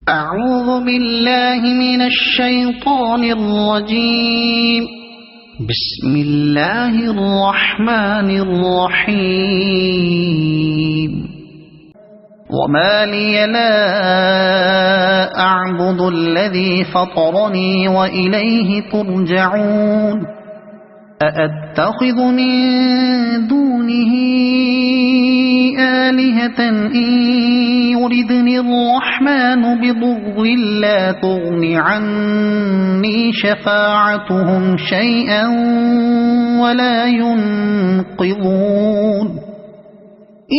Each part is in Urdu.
أعوذ بالله من الشيطان الرجيم. بسم الله الرحمن الرحيم. وما لي لا أعبد الذي فطرني وإليه ترجعون. أأتخذ من دونه آلهة إن يردني الرحمن بضر لا تغن عني شفاعتهم شيئا ولا ينقذون.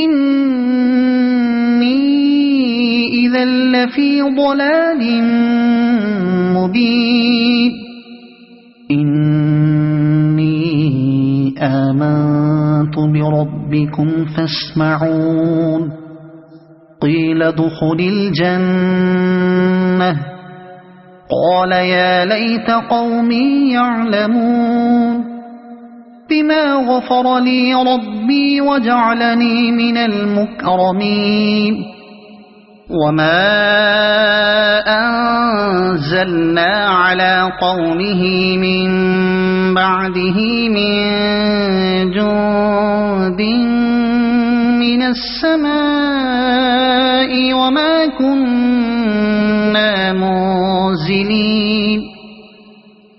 إني إذا لفي ضلال مبين. آمنت بربكم فاسمعون. قيل ادخل الجنة. قال يا ليت قومي يعلمون. بما غفر لي ربي وجعلني من المكرمين. وما أنزلنا على قومه من بعده من جند من السماء وما كنا منزلين.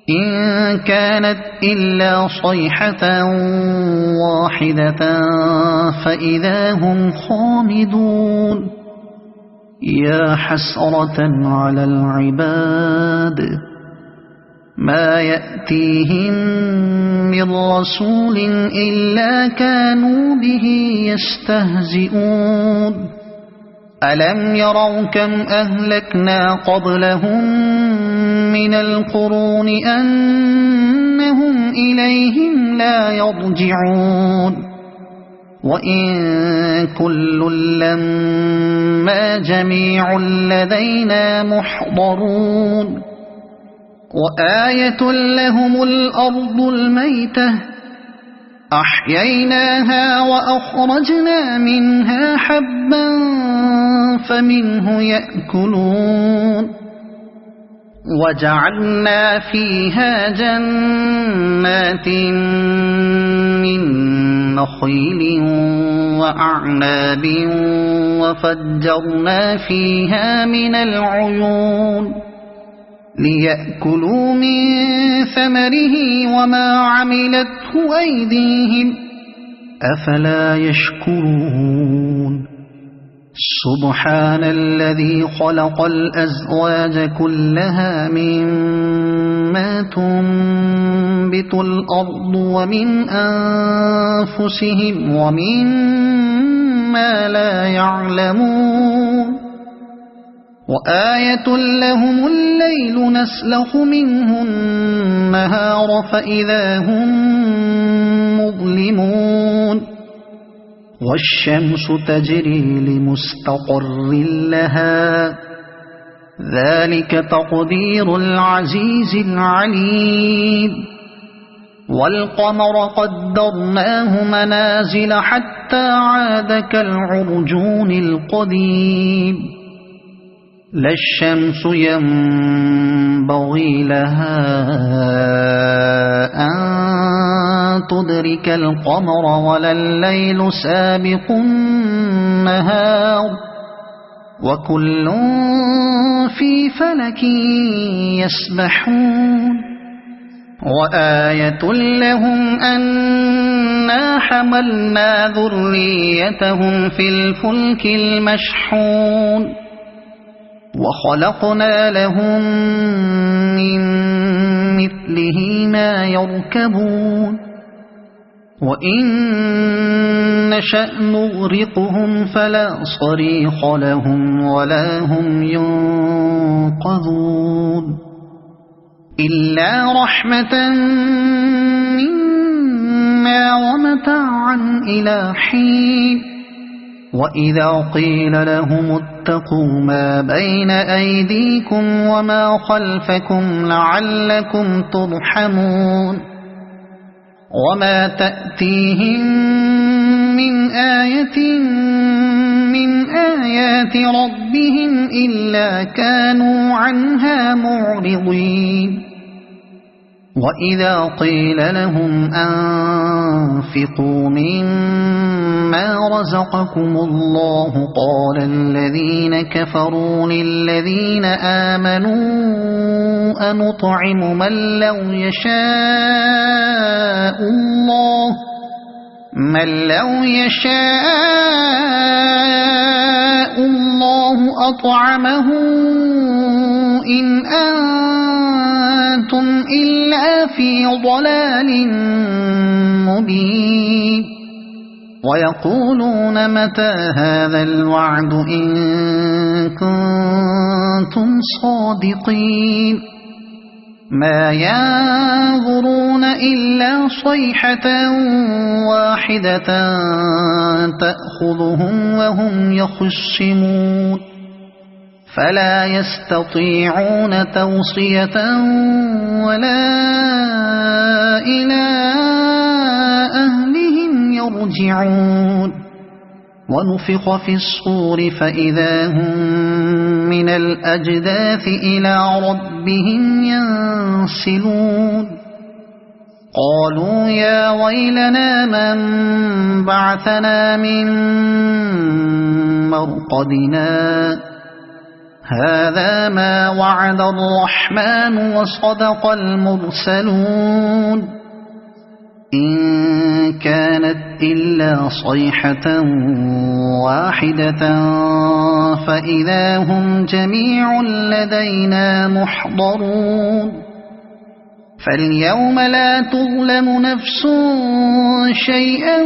إن كانت إلا صيحة واحدة فإذا هم خامدون. يا حسرة على العباد ما يأتيهم من رسول إلا كانوا به يستهزئون. ألم يروا كم أهلكنا قبلهم من القرون أنهم إليهم لا يرجعون. وإن كل لما جميع لدينا محضرون. وآية لهم الأرض الميتة أحييناها وأخرجنا منها حبا فمنه يأكلون. وجعلنا فيها جنات من نخيل وأعناب وفجرنا فيها من العيون ليأكلوا من ثمره وما عملته أيديهم أفلا يشكرون. سبحان الذي خلق الأزواج كلها مما تنبت الأرض ومن أنفسهم ومما لا يعلمون. وآية لهم الليل نسلخ منه النهار فإذا هم مظلمون. والشمس تجري لمستقر لها ذلك تقدير العزيز العليم. والقمر قدرناه منازل حتى عاد كالعرجون القديم. لا الشمس ينبغي لها أن تدرك القمر ولا الليل سابق النهار وكل في فلك يسبحون. وآية لهم أنا حملنا ذريتهم في الفلك المشحون وخلقنا لهم من مثله ما يركبون. وإن نشأ نغرقهم فلا صريخ لهم ولا هم ينقذون. إلا رحمة منا ومتاعا إلى حين. وإذا قيل لهم اتقوا ما بين أيديكم وما خلفكم لعلكم ترحمون. وما تأتيهم من آية من آيات ربهم إلا كانوا عنها معرضين وإذا قيل لهم أنفقوا مما رزقكم الله قال الذين كفروا للذين آمنوا أنطعم من لو يشاء الله أطعمه إن أنتم إلا في ضلال مبين ويقولون متى هذا الوعد إن كنتم صادقين ما ينظرون إلا صيحة واحدة تأخذهم وهم يخصمون فلا يستطيعون توصية ولا إلى أهلهم يرجعون ونفخ في الصور فإذا هم من الأجداث إلى ربهم ينسلون قالوا يا ويلنا من بعثنا من مرقدنا هذا ما وعد الرحمن وصدق المرسلون إن كانت إلا صيحة واحدة فإذا هم جميع لدينا محضرون فاليوم لا تظلم نفس شيئا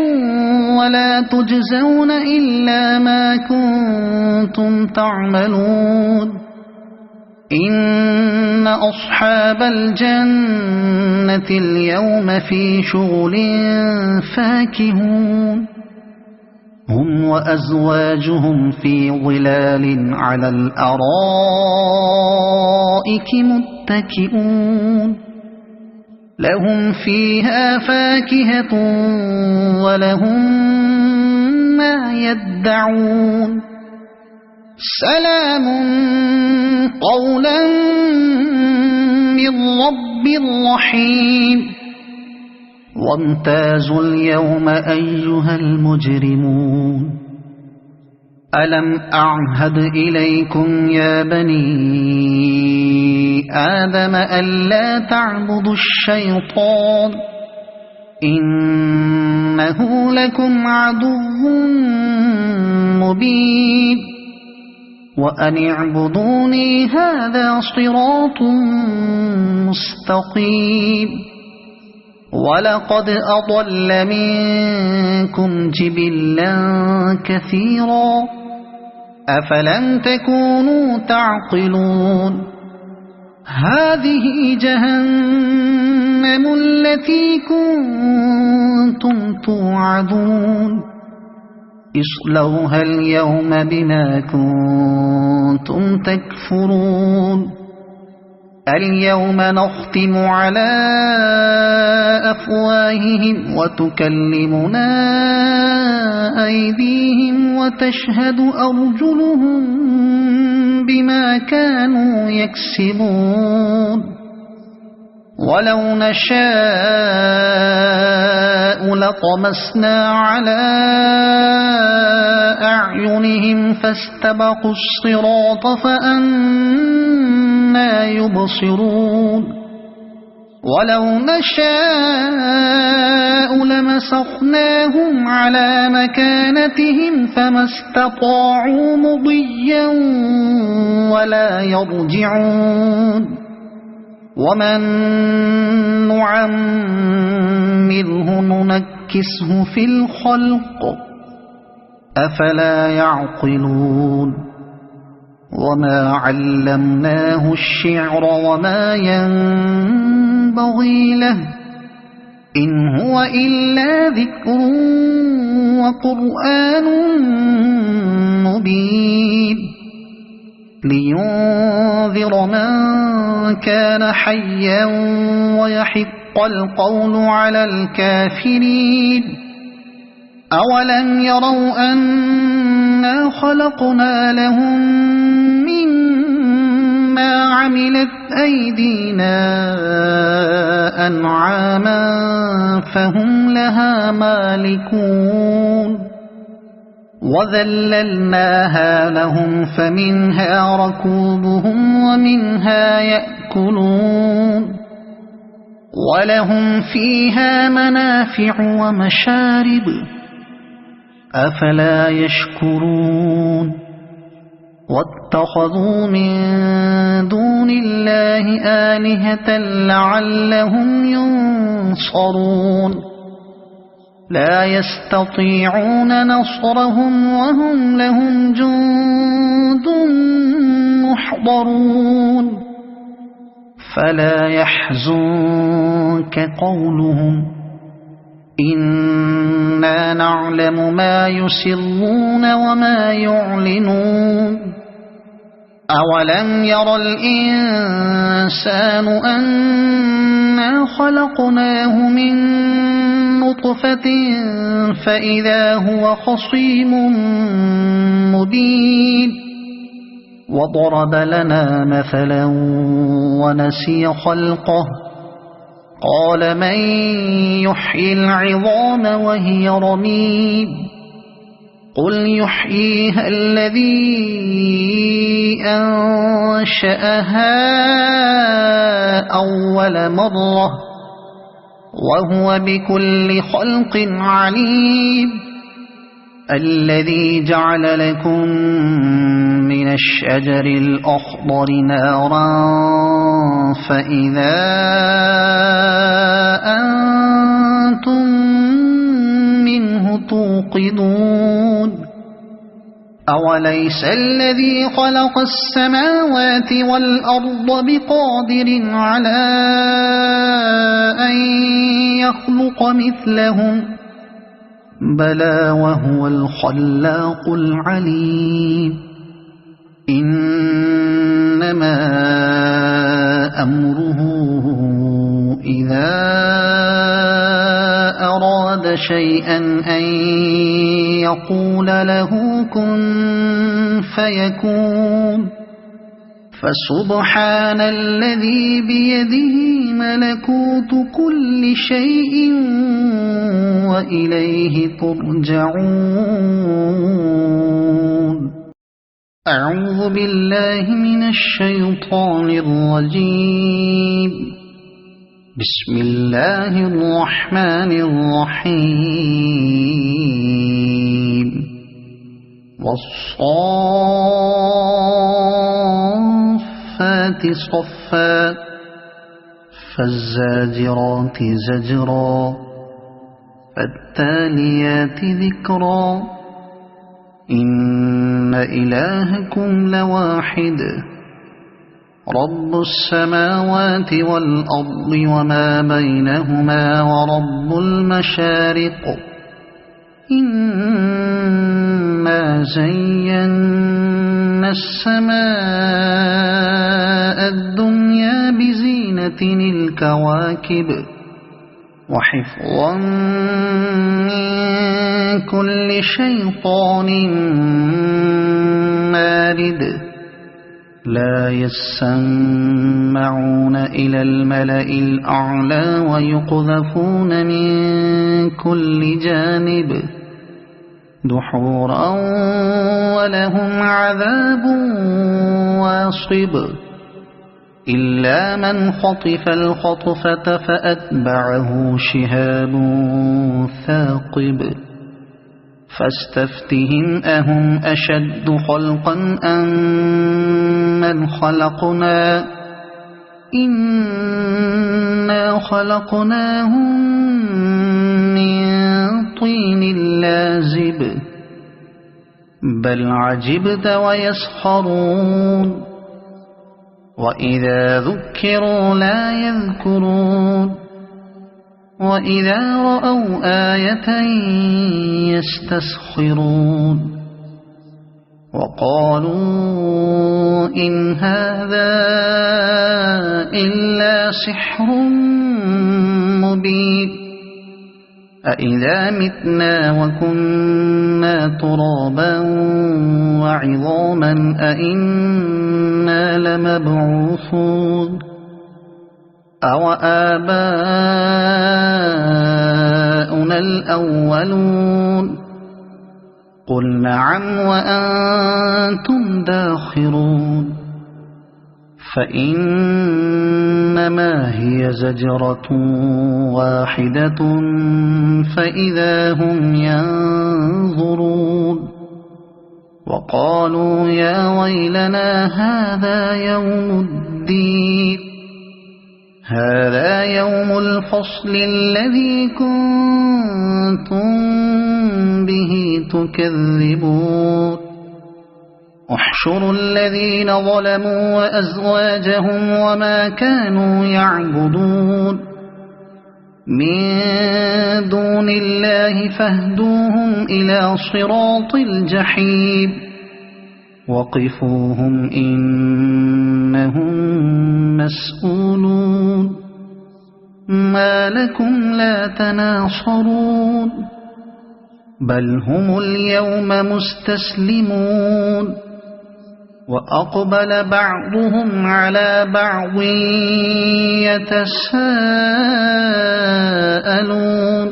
ولا تجزون إلا ما كنتم تعملون إن أصحاب الجنة اليوم في شغل فاكهون هم وأزواجهم في ظلال على الأرائك متكئون لهم فيها فاكهة ولهم ما يدعون سلام قولا من رب رحيم وامتازوا اليوم أيها المجرمون ألم أعهد إليكم يا بني آدم ألا تعبدوا الشيطان إنه لكم عدو مبين وأن اعبدوني هذا صراط مستقيم ولقد أضل منكم جبلا كثيرا أفلم تكونوا تعقلون هذه جهنم التي كنتم توعدون اصلوها اليوم بما كنتم تكفرون اليوم نختم على أفواههم وتكلمنا أيديهم وتشهد أرجلهم بما كانوا يكسبون ولو نشاء لطمسنا على أعينهم فاستبقوا الصراط فأنى يبصرون ولو نشاء لمسخناهم على مكانتهم فما استطاعوا مضيا ولا يرجعون ومن نعمره ننكسه في الخلق أفلا يعقلون وما علمناه الشعر وما ينبغي له إن هو إلا ذكر وقرآن مبين لينذر من كان حيا ويحق القول على الكافرين أولم يروا أن أنا خلقنا لهم مما عملت أيدينا أنعاما فهم لها مالكون وذللناها لهم فمنها ركوبهم ومنها يأكلون ولهم فيها منافع ومشارب أفلا يشكرون واتخذوا من دون الله آلهة لعلهم ينصرون لا يستطيعون نصرهم وهم لهم جند محضرون فلا يحزنك قولهم إنا نعلم ما يسرون وما يعلنون أولم ير الإنسان أنا خلقناه من نطفة فإذا هو خصيم مبين وضرب لنا مثلا ونسي خلقه قال من يحيي العظام وهي رميم قل يحييها الذي أنشأها أول مرة وهو بكل خلق عليم الذي جعل لكم من الشجر الأخضر نارا فإذا أنتم منه توقدون أوليس الذي خلق السماوات والأرض بقادر على أن يخلق مثلهم بلى وهو الخلاق العليم إنما أمره إذا أراد شيئا أن يقول له كن فيكون فسبحان الذي بيده ملكوت كل شيء وإليه ترجعون أعوذ بالله من الشيطان الرجيم بسم الله الرحمن الرحيم والصافات صفا فالزاجرات زجرا فالتاليات ذكرا إن إلهكم لواحد رب السماوات والأرض وما بينهما ورب المشارق إنا زينا السماء الدنيا بزينة الكواكب وحفظا من كل شيطان مارد لا يسمعون إلى الملأ الأعلى ويقذفون من كل جانب دحورا ولهم عذاب واصب إلا من خطف الخطفة فأتبعه شهاب ثاقب فاستفتهم أهم أشد خلقا أم من خلقنا إنا خلقناهم من طين لازب بل عجبت ويسخرون وإذا ذكروا لا يذكرون وإذا رأوا آية يستسخرون وقالوا إن هذا إلا سحر مبين أإذا متنا وكنا ترابا وعظاما أإنا لمبعوثون أو آباؤنا الأولون قل نعم وأنتم داخرون فإنما هي زجرة واحدة فإذا هم ينظرون وقالوا يا ويلنا هذا يوم الدين هذا يوم الفصل الذي كنتم به تكذبون احشروا الذين ظلموا وأزواجهم وما كانوا يعبدون من دون الله فاهدوهم إلى صراط الجحيم وقفوهم إنهم مسؤولون ما لكم لا تناصرون بل هم اليوم مستسلمون وأقبل بعضهم على بعض يتساءلون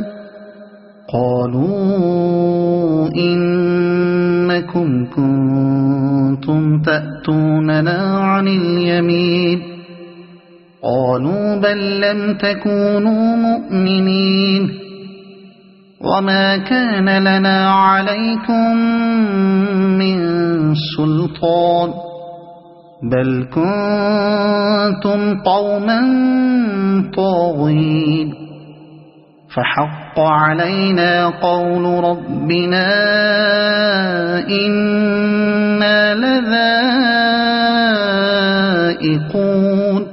قالوا إنكم كنتم تأتوننا عن اليمين قالوا بل لم تكونوا مؤمنين وما كان لنا عليكم من سلطان بل كنتم قوما طاغين فحق علينا قول ربنا إنا لذائقون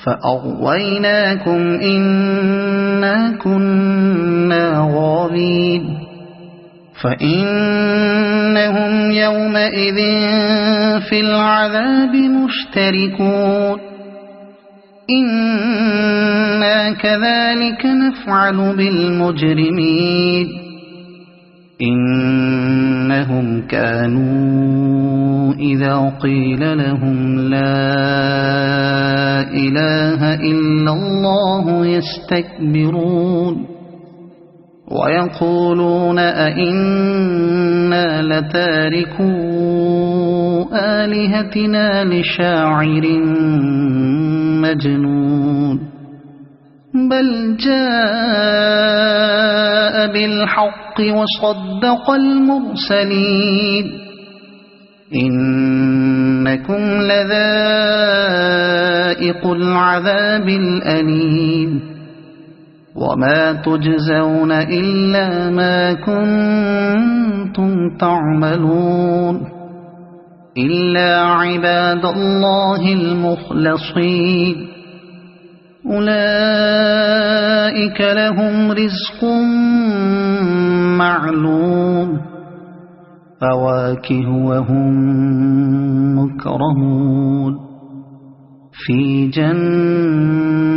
فأغويناكم إنا كنا غاوين فإنهم يومئذ في العذاب مشتركون إنا كذلك نفعل بالمجرمين إنهم كانوا إذا قيل لهم لا إله إلا الله يستكبرون ويقولون أئنا لتاركو آلهتنا لشاعر مجنون بل جاء بالحق وصدق المرسلين إنكم لذائق العذاب الأليم وما تجزون إلا ما كنتم تعملون إلا عباد الله المخلصين أولئك لهم رزق معلوم فواكه وهم مكرمون في جنات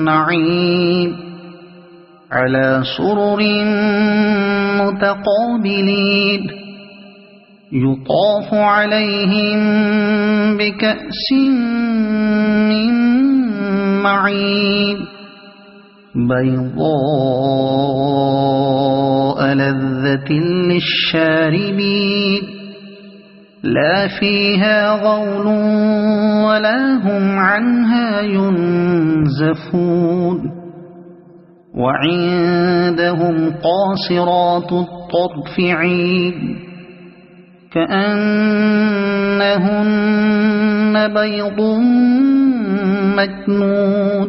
النعيم على سرر متقابلين يطاف عليهم بكأس من معين بيضاء لذة للشاربين لا فيها غول ولا هم عنها ينزفون وعندهم قاصرات الطرف عين كأنهن بيض مكنون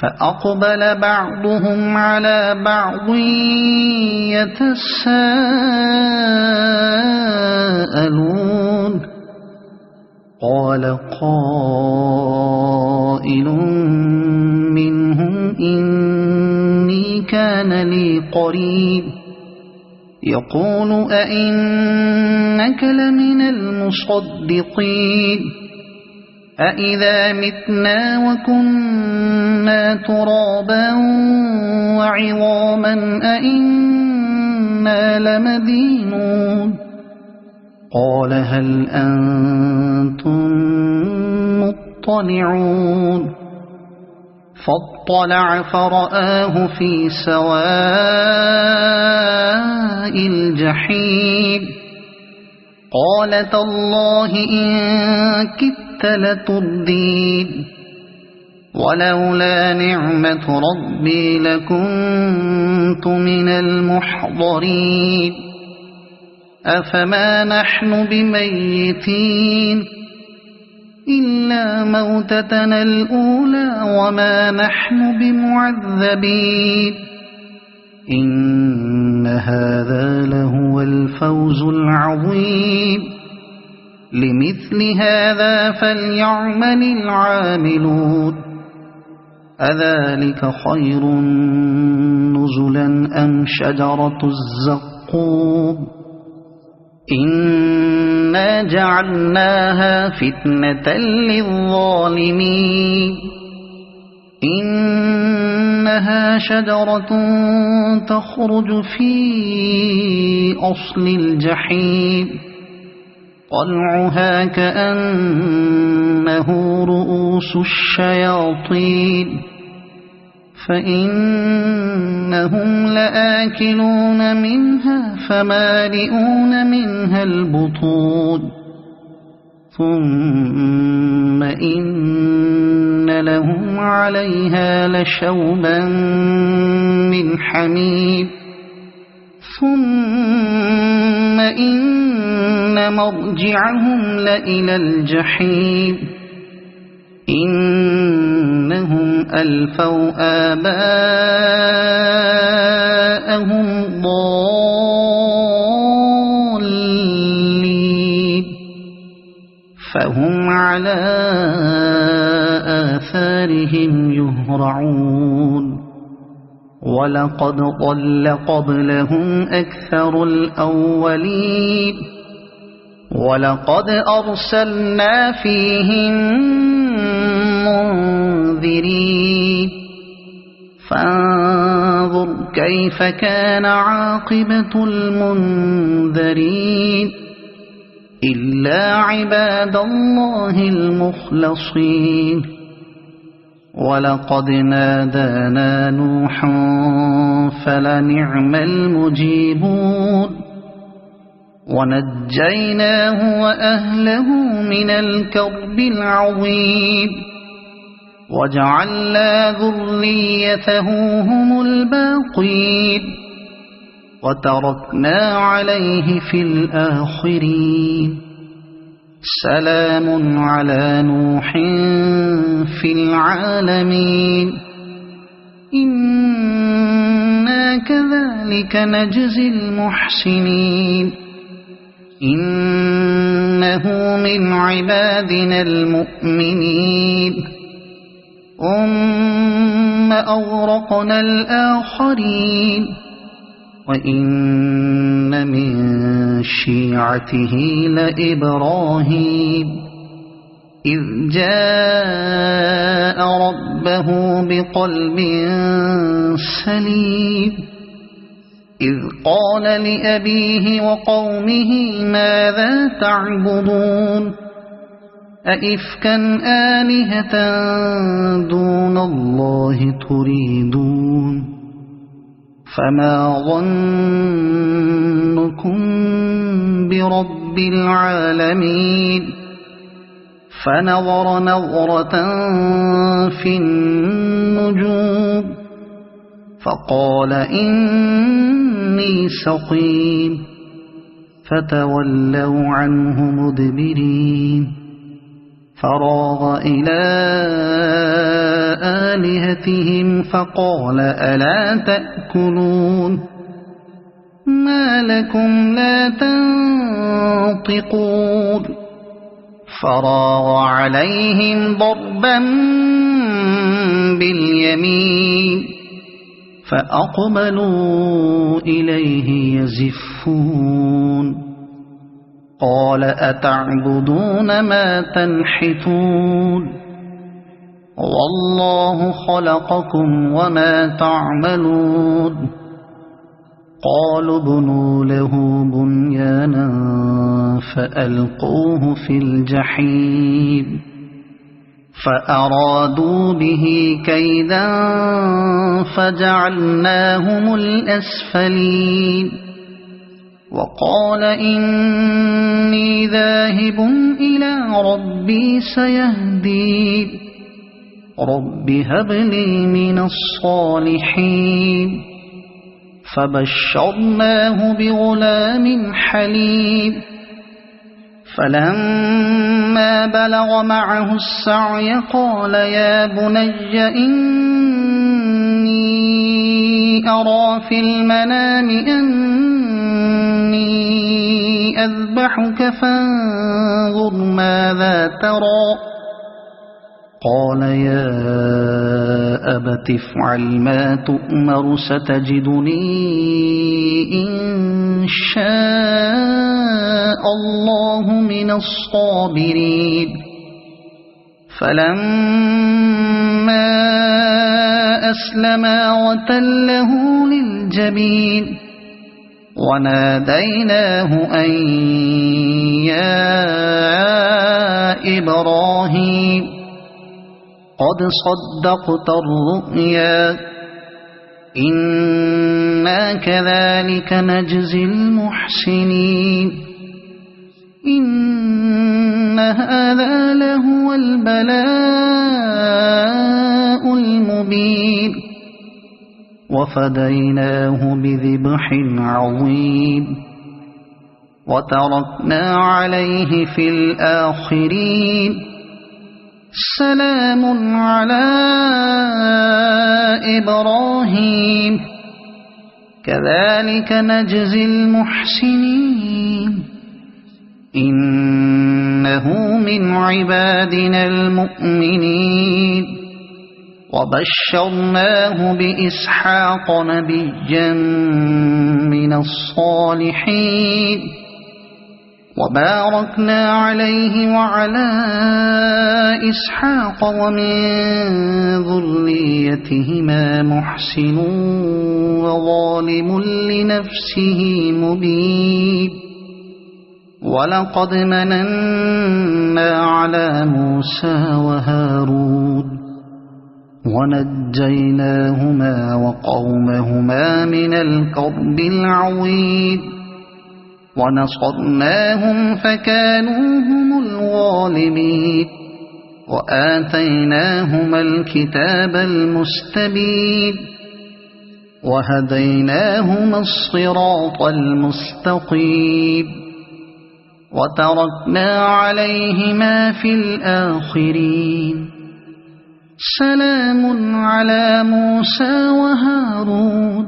فأقبل بعضهم على بعض يتساءلون قال قائل منهم إني كان لي قرين يقول أئنك لمن المصدقين أإذا متنا وكنا ترابا وعظاما أإنا لمدينون قال هل أنتم مطلعون فاطلع فرآه في سواء الجحيم قال تالله إن كدت لتردين ولولا نعمة ربي لكنت من المحضرين أفما نحن بميتين إلا موتتنا الأولى وما نحن بمعذبين إن هذا لهو الفوز العظيم لمثل هذا فليعمل العاملون أذلك خير نزلا أم شجرة الزقوم إنا جعلناها فتنة للظالمين إنها شجرة تخرج في أصل الجحيم طلعها كأنه رؤوس الشياطين فإنهم لآكلون منها فمالئون منها البطون ثم إن لهم عليها لشوبا من حميم ثم إن مرجعهم لإلى الجحيم إنهم ألفوا آباءهم ضالين فهم على آثارهم يهرعون ولقد ضل قبلهم أكثر الأولين ولقد أرسلنا فيهم منذرين فانظر كيف كان عاقبة المنذرين إلا عباد الله المخلصين ولقد نادانا نوح فلنعم المجيبون ونجيناه وأهله من الكرب العظيم وجعلنا ذريته هم الباقين وتركنا عليه في الآخرين سلام على نوح في العالمين إنا كذلك نجزي المحسنين إنه من عبادنا المؤمنين ثم أغرقنا الآخرين وإن من شيعته لإبراهيم إذ جاء ربه بقلب سليم إذ قال لأبيه وقومه ماذا تعبدون أئفكا آلهة دون الله تريدون فما ظنكم برب العالمين فنظر نظرة في النجوم فقال إني سقيم فتولوا عنه مدبرين فراغ إلى آلهتهم فقال ألا تأكلون ما لكم لا تنطقون فراغ عليهم ضربا باليمين فأقبلوا إليه يزفون قال أتعبدون ما تنحتون والله خلقكم وما تعملون قالوا ابنوا له بنيانا فألقوه في الجحيم فأرادوا به كيدا فجعلناهم الأسفلين وقال إني ذاهب إلى ربي سيهدين رب هب لي من الصالحين فبشرناه بغلام حليم فلما بلغ معه السعي قال يا بني إني أرى في المنام أني أذبحك فانظر ماذا ترى قال يا أبت افعل ما تؤمر ستجدني إن شاء الله من الصابرين فلما أسلما وتله للجبين وناديناه أن يا إبراهيم قد صدقت الرؤيا إنا كذلك نجزي المحسنين إن هذا لهو البلاء المبين وفديناه بذبح عظيم وتركنا عليه في الآخرين سلام على إبراهيم كذلك نجزي المحسنين إنه من عبادنا المؤمنين وبشرناه بإسحاق نبيا من الصالحين وباركنا عليه وعلى إسحاق ومن ذريتهما محسن وظالم لنفسه مبين ولقد مننا على موسى وهارون ونجيناهما وقومهما من الكرب العظيم ونصرناهم فكانوا هم الغالبين وآتيناهما الكتاب المستبين وهديناهما الصراط المستقيم وتركنا عليهما في الآخرين سلام على موسى وهارون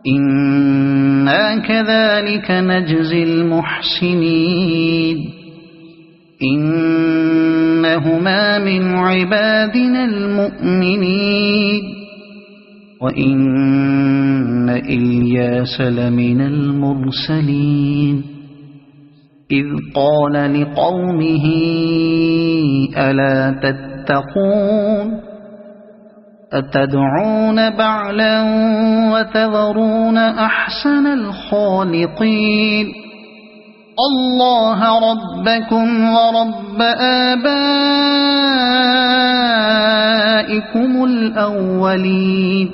إنا كذلك نجزي المحسنين إنهما من عبادنا المؤمنين وإن إلياس لمن المرسلين إذ قال لقومه ألا تتقون أتدعون بعلا وتذرون أحسن الخالقين الله ربكم ورب آبائكم الأولين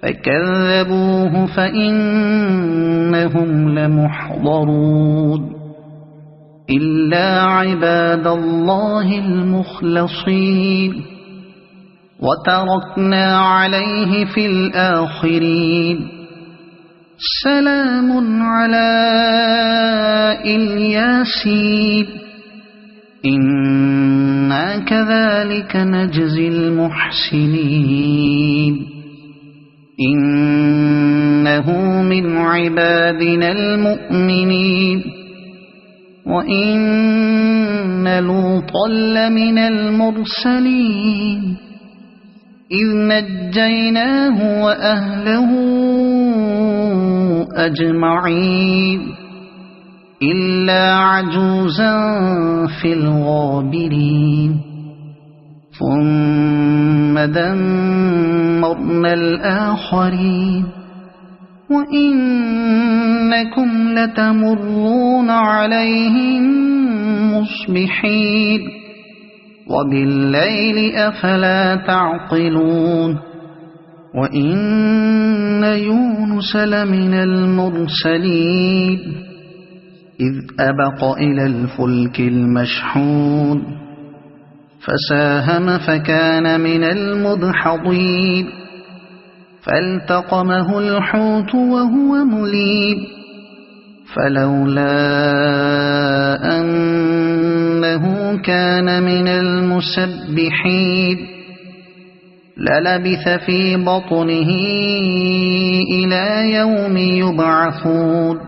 فكذبوه فإنهم لمحضرون إلا عباد الله المخلصين وتركنا عليه في الآخرين سلام على الياسين إنا كذلك نجزي المحسنين إنه من عبادنا المؤمنين وإن لوطا لمن المرسلين إذ نجيناه وأهله أجمعين إلا عجوزا في الغابرين ثم دمرنا الآخرين وإنكم لتمرون عليهم مصبحين وبالليل أفلا تعقلون وإن يونس لمن المرسلين إذ أبق إلى الفلك المشحون فساهم فكان من المدحضين فالتقمه الحوت وهو مليم فلولا أنه كان من المسبحين للبث في بطنه إلى يوم يبعثون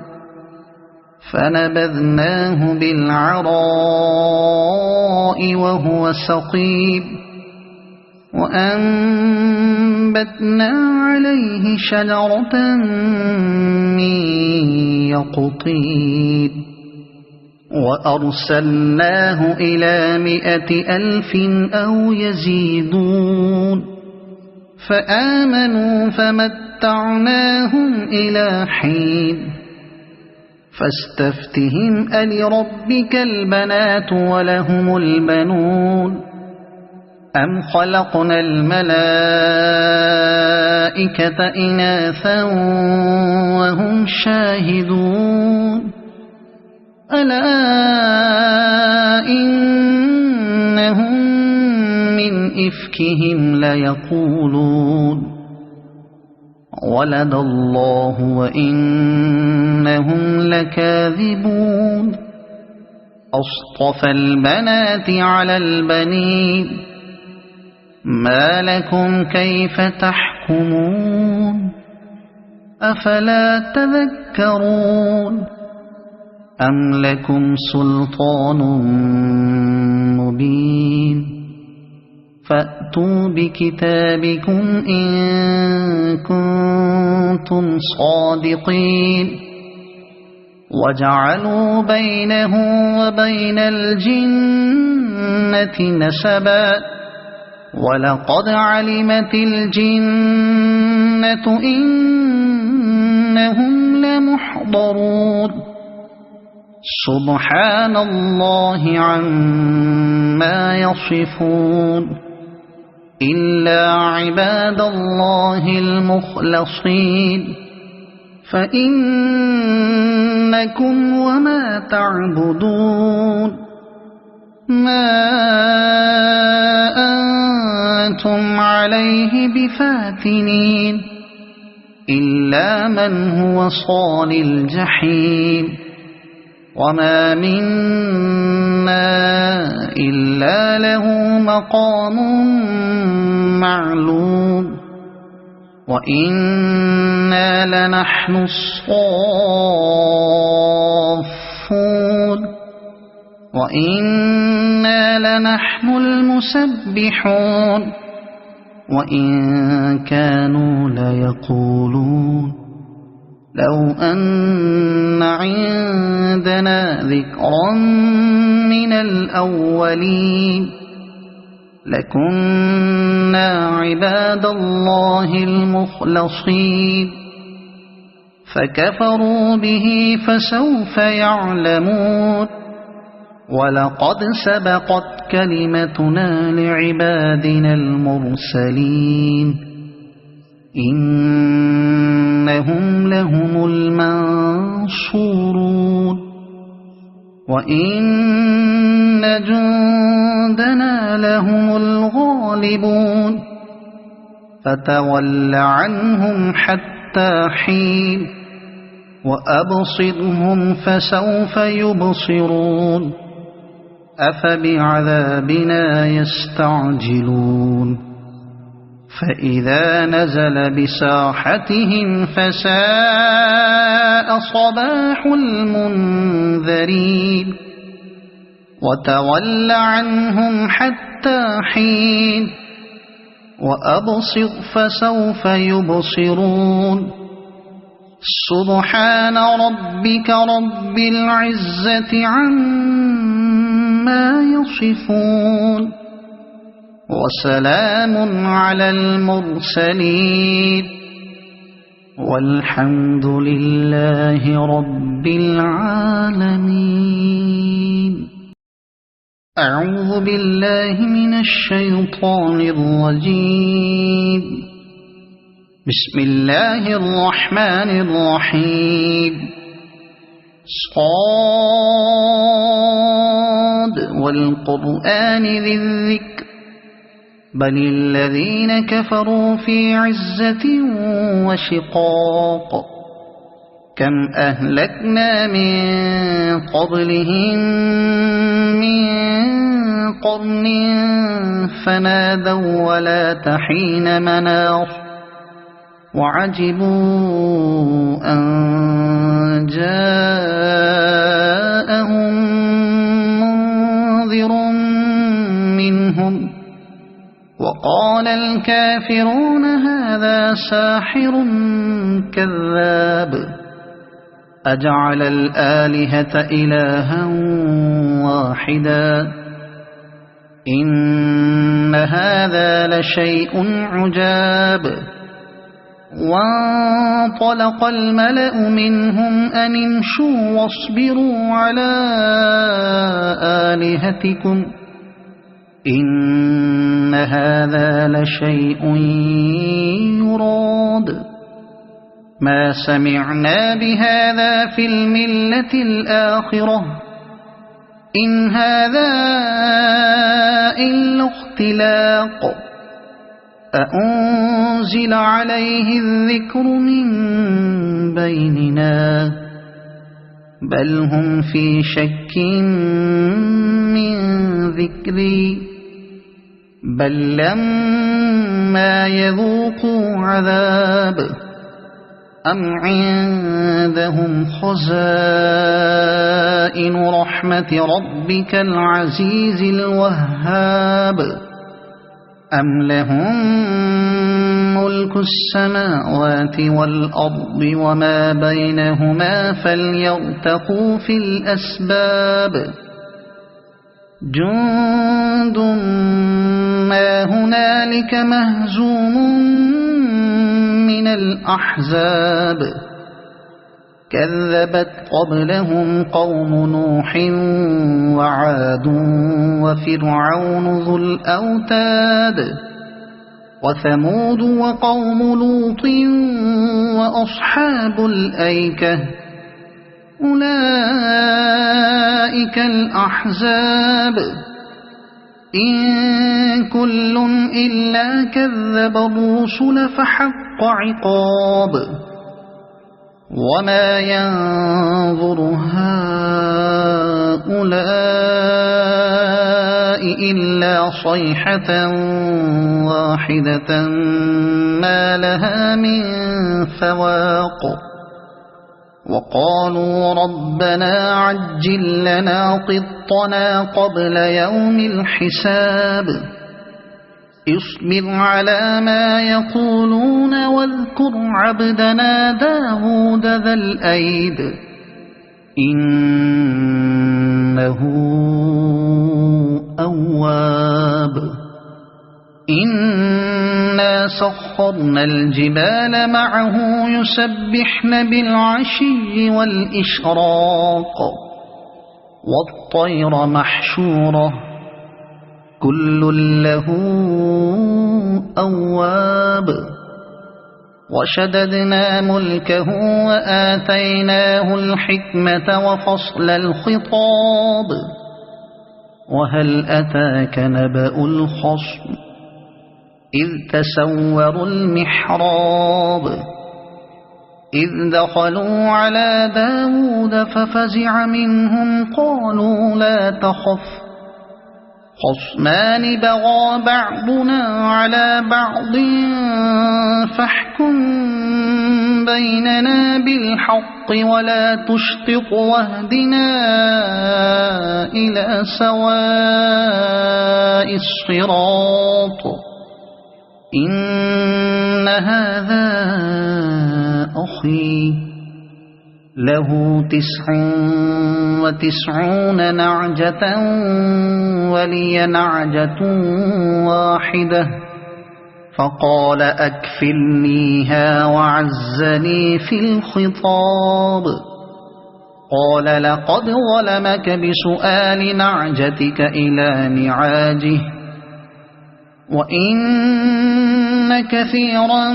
فنبذناه بالعراء وهو سقيم وأنبتنا عليه شجرة من يقطين وأرسلناه إلى 100,000 أو يزيدون فآمنوا فمتعناهم إلى حين فاستفتهم ألربك البنات ولهم البنون أم خلقنا الملائكة إناثا وهم شاهدون ألا إنهم من إفكهم ليقولون ولد الله وإنهم لكاذبون أصطفى البنات على البنين ما لكم كيف تحكمون أفلا تذكرون أم لكم سلطان مبين فأتوا بكتابكم إن كنتم صادقين وجعلوا بينه وبين الجنة نسبا ولقد علمت الجنة إنهم لمحضرون سبحان الله عما يصفون إلا عباد الله المخلصين فإنكم وما تعبدون ما أنتم عليه بفاتنين إلا من هو صال الجحيم وما منا إلا له مقام معلوم وإنا لنحن الصافون وإنا لنحن المسبحون وإن كانوا ليقولون لو أن عندنا ذكرا من الأولين لكنا عباد الله المخلصين فكفروا به فسوف يعلمون ولقد سبقت كلمتنا لعبادنا المرسلين إنهم لهم المنصورون وإن جندنا لهم الغالبون فتول عنهم حتى حين وأبصرهم فسوف يبصرون أفبعذابنا يستعجلون فإذا نزل بساحتهم فساء صباح المنذرين وتول عنهم حتى حين وأبصر فسوف يبصرون سبحان ربك رب العزة عما يصفون وسلام على المرسلين والحمد لله رب العالمين. أعوذ بالله من الشيطان الرجيم. بسم الله الرحمن الرحيم. صاد والقرآن ذي الذكر بل الذين كفروا في عزة وشقاق كم أهلكنا من قبلهم من قرن فنادوا ولا تحين مناص وعجبوا أن جاءهم منذر منهم وقال الكافرون هذا ساحر كذاب أجعل الآلهة إلها واحدا إن هذا لشيء عجاب. وانطلق الملأ منهم أن امشوا واصبروا على آلهتكم إن هذا لشيء يراد ما سمعنا بهذا في الملة الآخرة إن هذا إلا اختلاق أأنزل عليه الذكر من بيننا بل هم في شك من ذكري بل لما يذوقوا عذاب أم عندهم خزائن رحمة ربك العزيز الوهاب أم لهم ملك السماوات والأرض وما بينهما فليرتقوا في الأسباب جند ما هنالك مهزوم من الأحزاب كذبت قبلهم قوم نوح وعاد وفرعون ذو الأوتاد وثمود وقوم لوط وأصحاب الأيكة أولئك الأحزاب إن كل إلا كذب الرسل فحق عقاب وما ينظر هؤلاء إلا صيحة واحدة ما لها من فواق وقالوا ربنا عجل لنا قطنا قبل يوم الحساب اصبر على ما يقولون واذكر عبدنا داود ذا الأيد إنه أواب إنا سخرنا الجبال معه يسبحن بالعشي والإشراق والطير محشورة كل له أواب وشددنا ملكه وآتيناه الحكمة وفصل الخطاب وهل أتاك نبأ الخصم إذ تسوروا المحراب إذ دخلوا على داود ففزع منهم قالوا لا تخف خصمان بغى بعضنا على بعض فاحكم بيننا بالحق ولا تشطط واهدنا إلى سواء الصراط إن هذا أخي له 99 نعجة ولي نعجة واحدة فقال أكفلنيها وعزني في الخطاب قال لقد ظلمك بسؤال نعجتك إلى نعاجه وإن كثيرا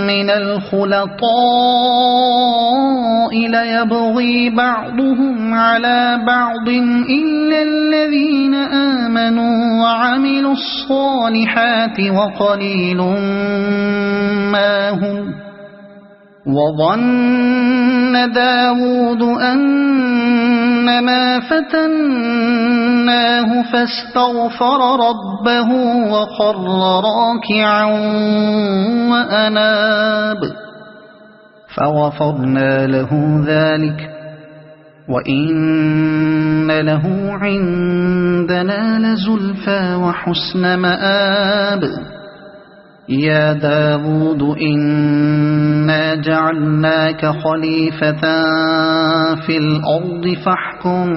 من الخلطاء ليبغي بعضهم على بعض إلا الذين آمنوا وعملوا الصالحات وقليل ما هم وظن داود أنما فتناه فاستغفر ربه وخر راكعا وأناب فغفرنا له ذلك وإن له عندنا لزلفى وحسن مآب يا داود إنا جعلناك خليفة في الأرض فاحكم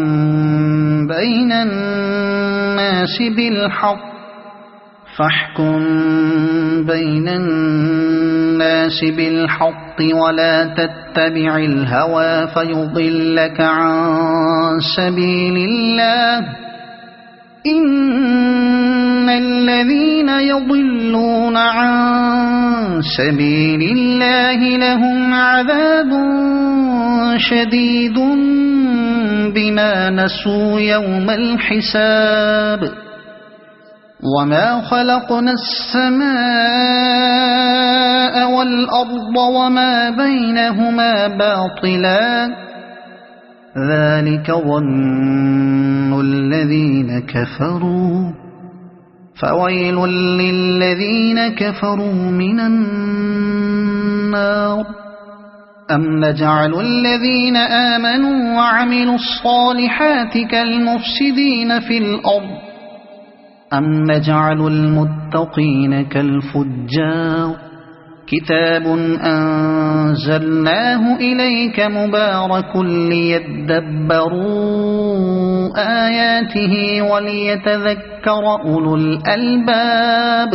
بين الناس بالحق ولا تتبع الهوى فيضلك عن سبيل الله إن الذين يضلون عن سبيل الله لهم عذاب شديد بما نسوا يوم الحساب وما خلقنا السماء والأرض وما بينهما باطلا ذلك ظن الذين كفروا فويل للذين كفروا من النار أم نجعل الذين آمنوا وعملوا الصالحات كالمفسدين في الأرض أم نجعل المتقين كالفجار كتاب أنزلناه إليك مبارك ليدبروا آياته وليتذكر أولو الألباب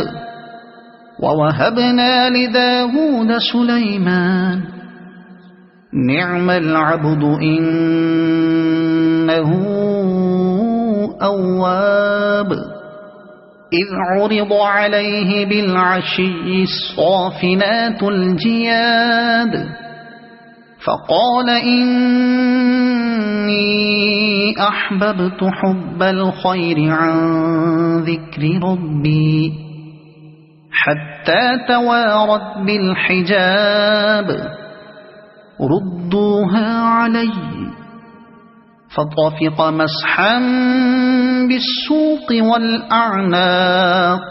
ووهبنا لداود سليمان نعم العبد إنه أواب إذ عرض عليه بالعشي الصافنات الجياد فقال إني أحببت حب الخير عن ذكر ربي حتى توارت بالحجاب ردوها علي فطفق مسحا بالسوق والأعناق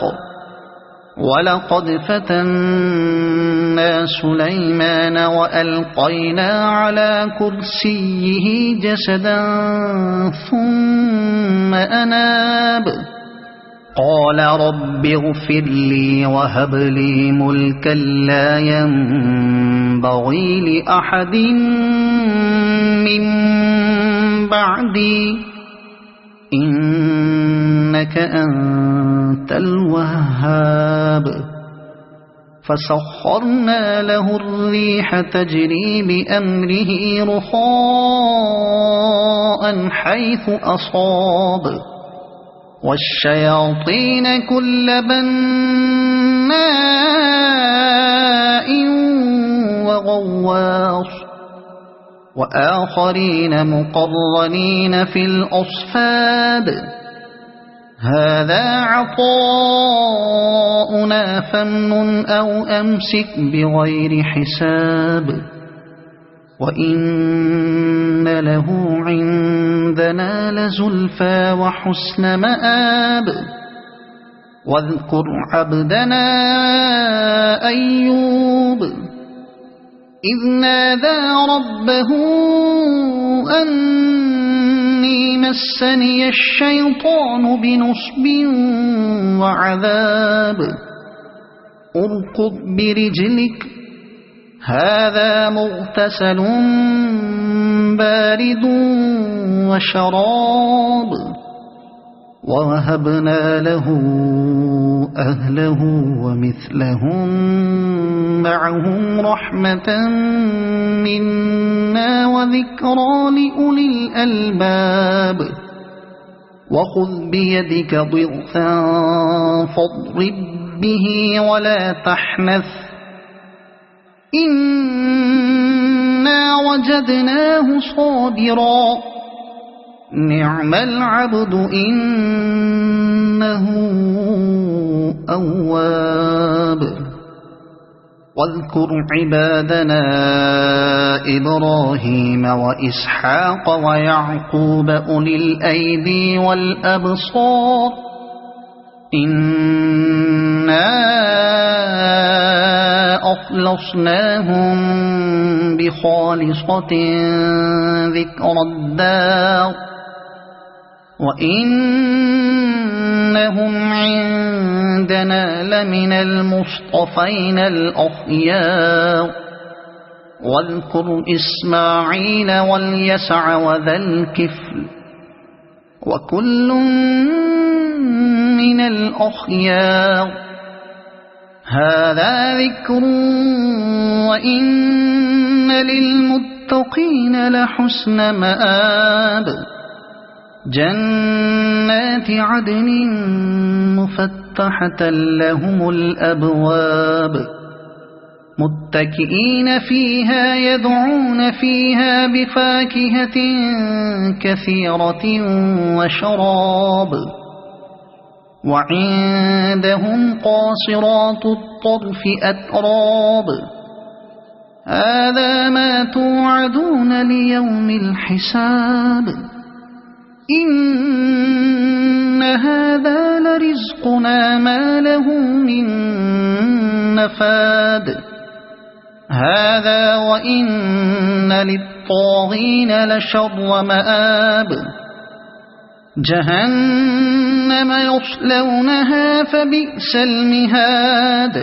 ولقد فتنا سليمان وألقينا على كرسيه جسدا ثم أناب قال رب اغفر لي وهب لي ملكا لا ينبغي لأحد من بعدي إنك أنت الوهاب فسخرنا له الريح تجري بأمره رخاء حيث أصاب والشياطين كل بناء وغواص وآخرين مقرنين في الأصفاد هذا عطاؤنا فامنن أو أمسك بغير حساب وإن له عندنا لزلفى وحسن مآب واذكر عبدنا أيوب إذ نادى ربه أني مسني الشيطان بنصب وعذاب اركض برجلك هذا مغتسل بارد وشراب ووهبنا له أهله ومثلهم معهم رحمة منا وذكرى لأولي الألباب وخذ بيدك ضغثا فاضرب به ولا تحنث إنا وجدناه صابرا نعم العبد إنه أواب واذكر عبادنا إبراهيم وإسحاق ويعقوب أولي الأيدي والأبصار إنا أخلصناهم بخالصة ذكر الدار وإنهم عندنا لمن المصطفين الأخيار واذكر إسماعيل واليسع وذا الكفل وكل من الأخيار هذا ذكر وإن للمتقين لحسن مآب جنات عدن مفتحة لهم الأبواب متكئين فيها يدعون فيها بفاكهة كثيرة وشراب وعندهم قاصرات الطرف أتراب هذا ما توعدون ليوم الحساب إن هذا لرزقنا ما له من نفاد هذا وإن للطاغين لشر مآب جهنم يصلونها فبئس المهاد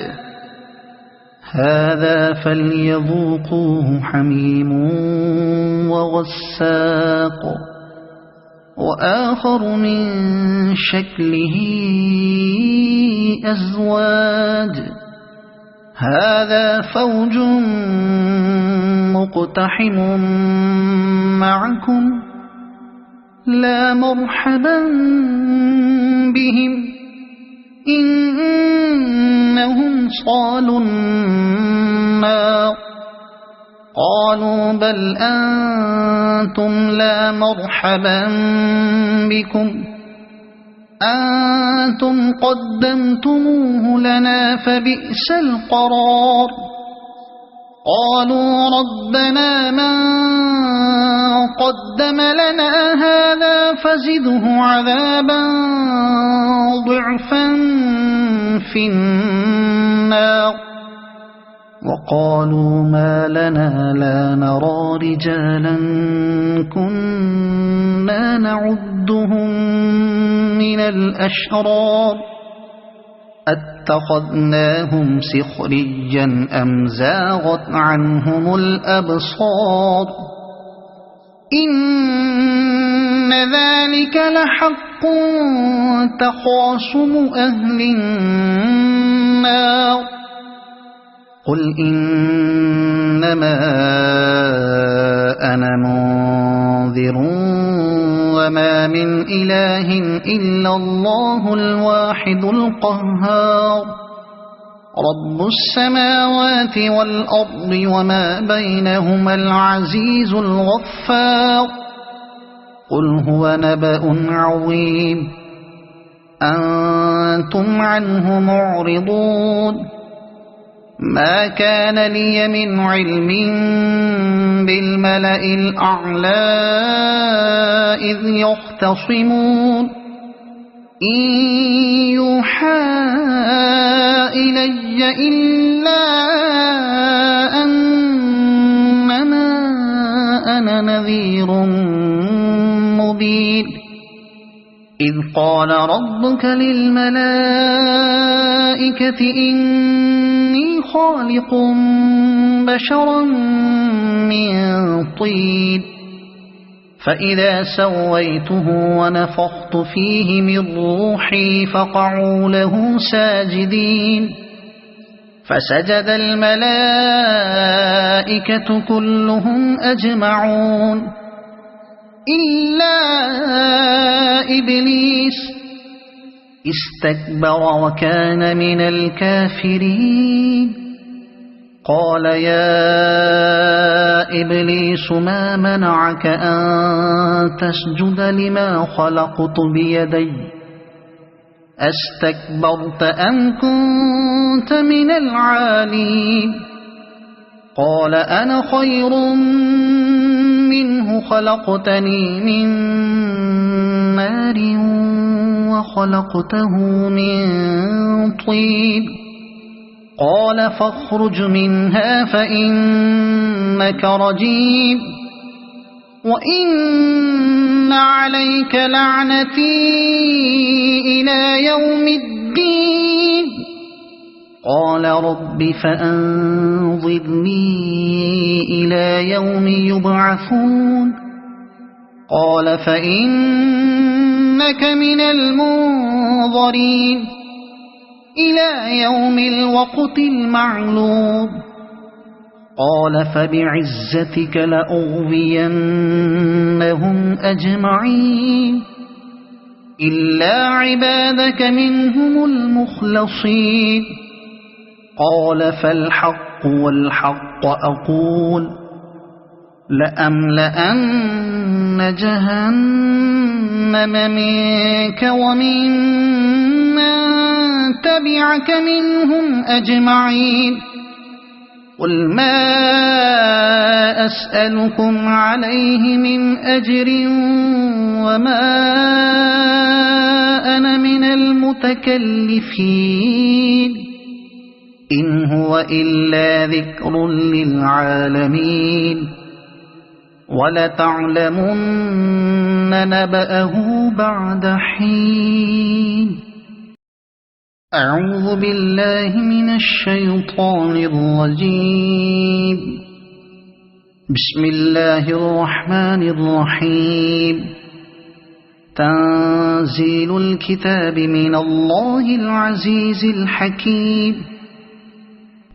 هذا فليذوقوه حميم وغساق وآخر من شكله أزواج هذا فوج مقتحم معكم لا مرحبا بهم إنهم صالوا النار قالوا بل أنتم لا مرحبا بكم أنتم قدمتموه لنا فبئس القرار قالوا ربنا من قدم لنا هذا فزده عذابا ضعفا في النار وقالوا ما لنا لا نرى رجالا كنا نعدهم من الأشرار اتخذناهم سخريا أم زاغت عنهم الأبصار إن ذلك لحق تخاصم أهل النار قل إنما أنا منذر وما من إله إلا الله الواحد القهار رب السماوات والأرض وما بينهما العزيز الغفار قل هو نبأ عظيم أنتم عنه معرضون ما كان لي من علم بالملأ الأعلى إذ يختصمون إن يوحى إلي إلا أنما أنا نذير مبين إذ قال ربك للملائكة إني خالق بشرا من طين فإذا سويته ونفخت فيه من روحي فقعوا له ساجدين فسجد الملائكة كلهم أجمعون إلا إبليس استكبر وكان من الكافرين قال يا إبليس ما منعك أن تسجد لما خلقت بيدي أستكبرت أم كنت من العالين قال أنا خير منه خلقتني من نار وخلقته من طين قال فاخرج منها فإنك رجيم وإن عليك لعنتي إلى يوم الدين قال رب فأنظرني إلى يوم يبعثون قال فإنك من المنظرين إلى يوم الوقت المعلوم قال فبعزتك لأغوينهم أجمعين إلا عبادك منهم المخلصين قال فالحق والحق أقول لأملأن جهنم منك ومن تبعك منهم أجمعين قل ما أسألكم عليه من أجر وما أنا من المتكلفين إن هو إلا ذكر للعالمين ولتعلمن نبأه بعد حين أعوذ بالله من الشيطان الرجيم بسم الله الرحمن الرحيم تنزيل الكتاب من الله العزيز الحكيم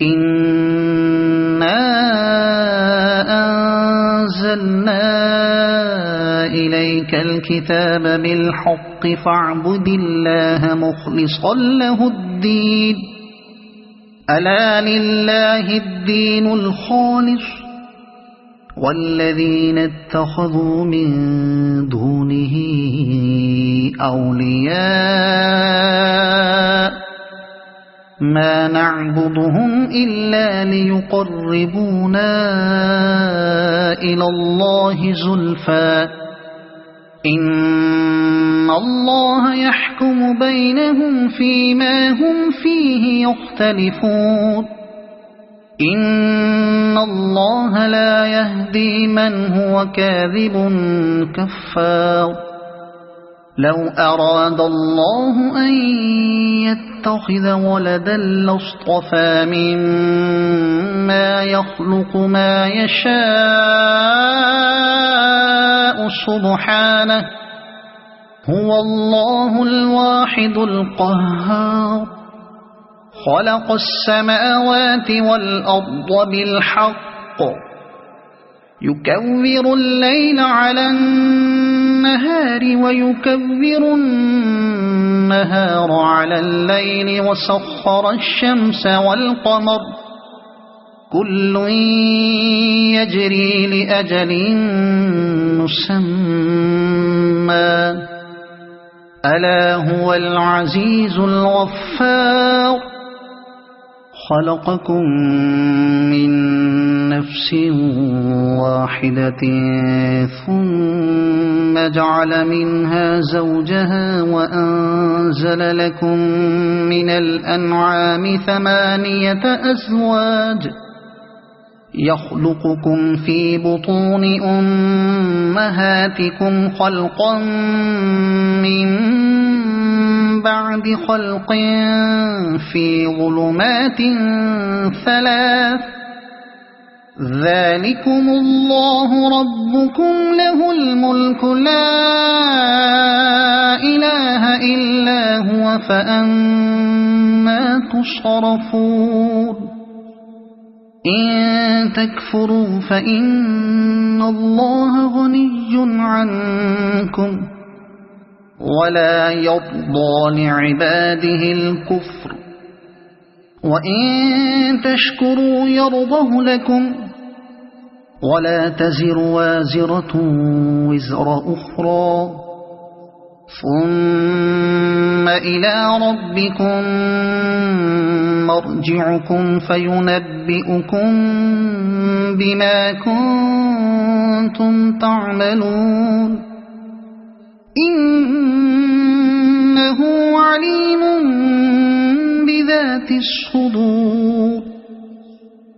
إنا أنزلنا إليك الكتاب بالحق فاعبد الله مخلصا له الدين ألا لله الدين الخالص والذين اتخذوا من دونه أولياء ما نعبدهم إلا ليقربونا إلى الله زلفى إن الله يحكم بينهم فيما هم فيه يختلفون إن الله لا يهدي من هو كاذب كفار لو أراد الله أن يتخذ ولدا لاصطفى مما يخلق ما يشاء سبحانه هو الله الواحد القهار خلق السماوات والأرض بالحق يكور الليل على النهار ويكور النهار على الليل وسخر الشمس والقمر كل يجري لأجل مسمى ألا هو العزيز الغفار خلقكم من نفس واحدة ثم جعل منها زوجها وأنزل لكم من الأنعام 8 أزواج يخلقكم في بطون أمهاتكم خلقا من بعد بخلق في ظلمات 3 ذلكم الله ربكم له الملك لا إله إلا هو فأنا تصرفون إن تكفروا فإن الله غني عنكم ولا يرضى لعباده الكفر وإن تشكروا يرضه لكم ولا تزر وازرة وزر أخرى ثم إلى ربكم مرجعكم فينبئكم بما كنتم تعملون إنه عليم بذات الصدور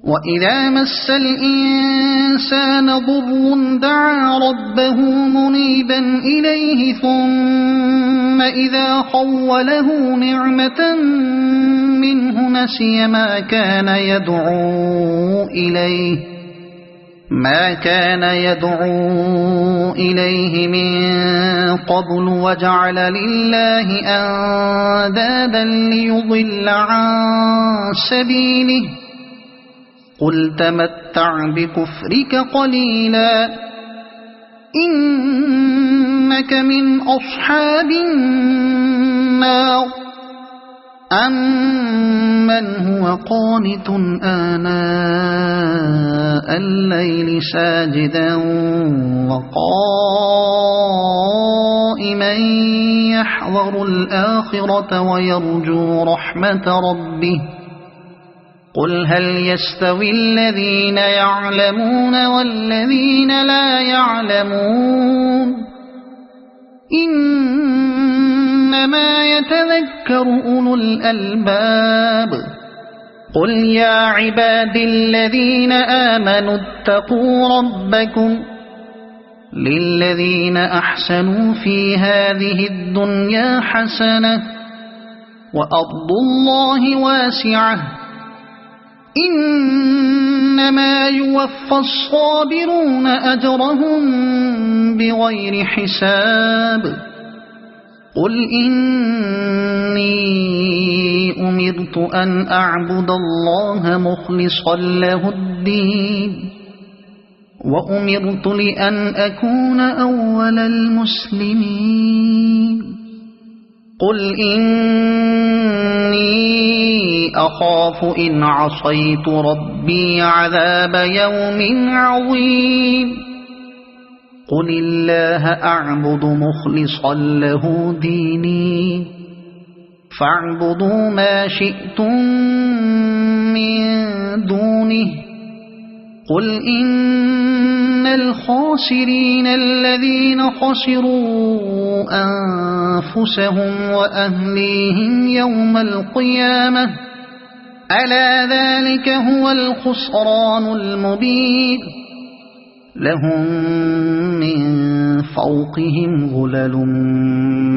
وإذا مس الإنسان ضر دعا ربه منيبا إليه ثم إذا خوله نعمة منه نسي ما كان يدعو إليه من قبل وجعل لله أندادا ليضل عن سبيله قل تمتع بكفرك قليلا إنك من أصحاب النار أمن هو قانت آناء الليل ساجدا وقائما يحذر الآخرة ويرجو رحمة ربه قل هل يستوي الذين يعلمون والذين لا يعلمون إنما يتذكر أولو الألباب قل يا عبادي الذين آمنوا اتقوا ربكم للذين أحسنوا في هذه الدنيا حسنة وأرض الله واسعة إنما يوفى الصابرون أجرهم بغير حساب قل إني أمرت أن أعبد الله مخلصا له الدين وأمرت لأن أكون أول المسلمين قل إني أخاف إن عصيت ربي عذاب يوم عظيم قل الله أعبد مخلصا له ديني فاعبدوا ما شئتم من دونه قل إن الخاسرين الذين خسروا أنفسهم وأهليهم يوم القيامة ألا ذلك هو الخسران المبين لهم من فوقهم ظلل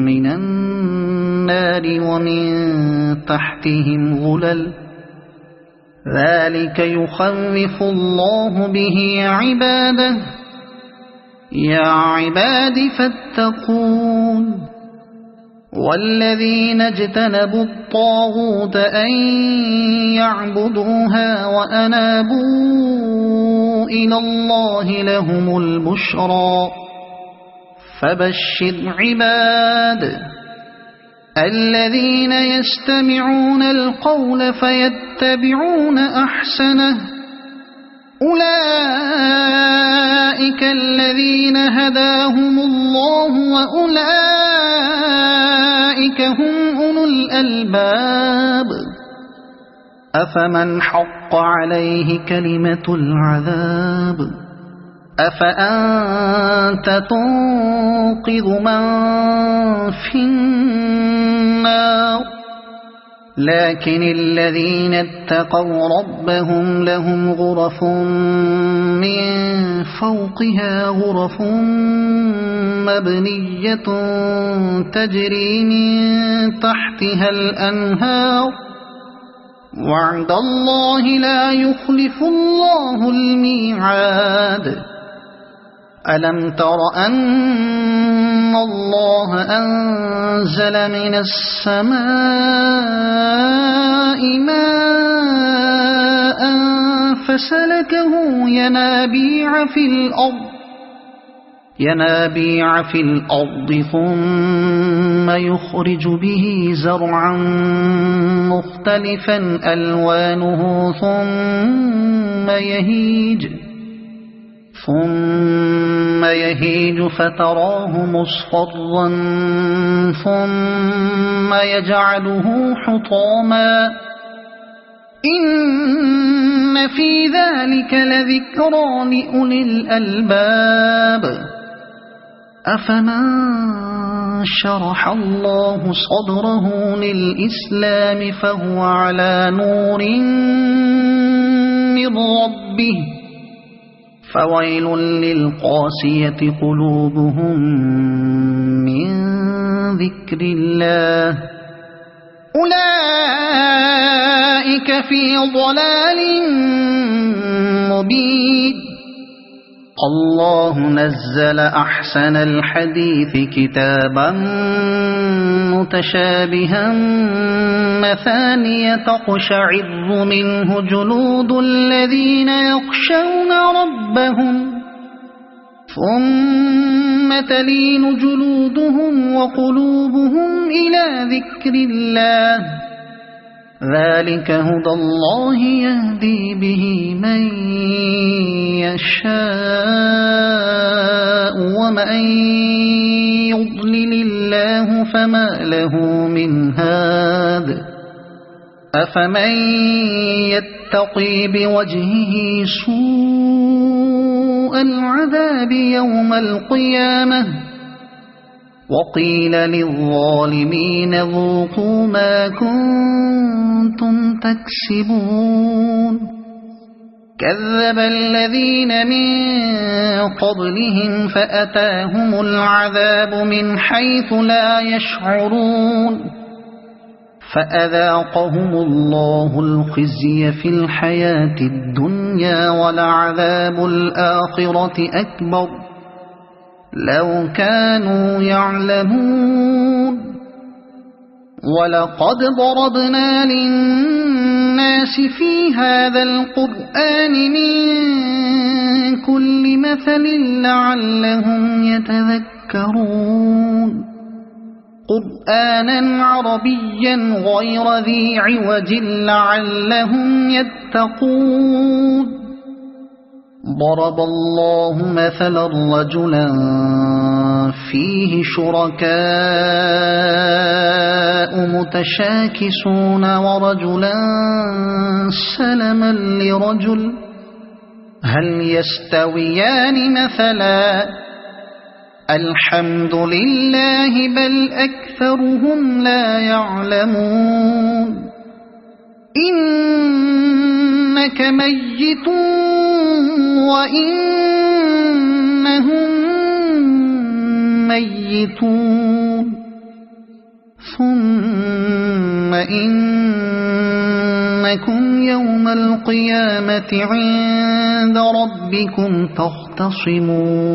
من النار ومن تحتهم ظلل ذلك يخوف الله به عباده يا عباد فاتقون والذين اجتنبوا الطاغوت أن يعبدوها وأنابوا إلى الله لهم البشرى فبشر عباد الذين يستمعون القول فيتبعون أحسنه أولئك الذين هداهم الله وأولئك هم أولو الألباب أفمن حق عليه كلمة العذاب أفأنت تنقذ من في النار لكن الذين اتقوا ربهم لهم غرف من فوقها غرف مبنية تجري من تحتها الأنهار وعد الله لا يخلف الله الميعاد ألم تر أن الله أنزل من السماء ماء فسلكه ينابيع في الأرض ثم يخرج به زرعا مختلفا ألوانه ثم يهيج فتراه مصفرا ثم يجعله حطاما إن في ذلك لذكرى لأولي الألباب أفمن شرح الله صدره للإسلام فهو على نور من ربه فويل للقاسية قلوبهم من ذكر الله أولئك في ضلال مبين الله نزل أحسن الحديث كتابا متشابها مثانية تقشعر منه جلود الذين يخشون ربهم ثم تلين جلودهم وقلوبهم إلى ذكر الله ذلك هدى الله يهدي به من يشاء ومن يضلل الله فما له من هاد أفمن يتقي بوجهه سوء العذاب يوم القيامة وقيل للظالمين ذوقوا ما كنتم تكسبون كذب الذين من قبلهم فأتاهم العذاب من حيث لا يشعرون فأذاقهم الله الخزي في الحياة الدنيا ولعذاب الآخرة أكبر لو كانوا يعلمون ولقد ضربنا للناس في هذا القرآن من كل مثل لعلهم يتذكرون قرآنا عربيا غير ذي عوج لعلهم يتقون ضرب الله مثلا رجلا فيه شركاء متشاكسون ورجلا سلما لرجل هل يستويان مثلا الحمد لله بل أكثرهم لا يعلمون إنك ميت وإنهم ميتون ثم إنكم يوم القيامة عند ربكم تختصمون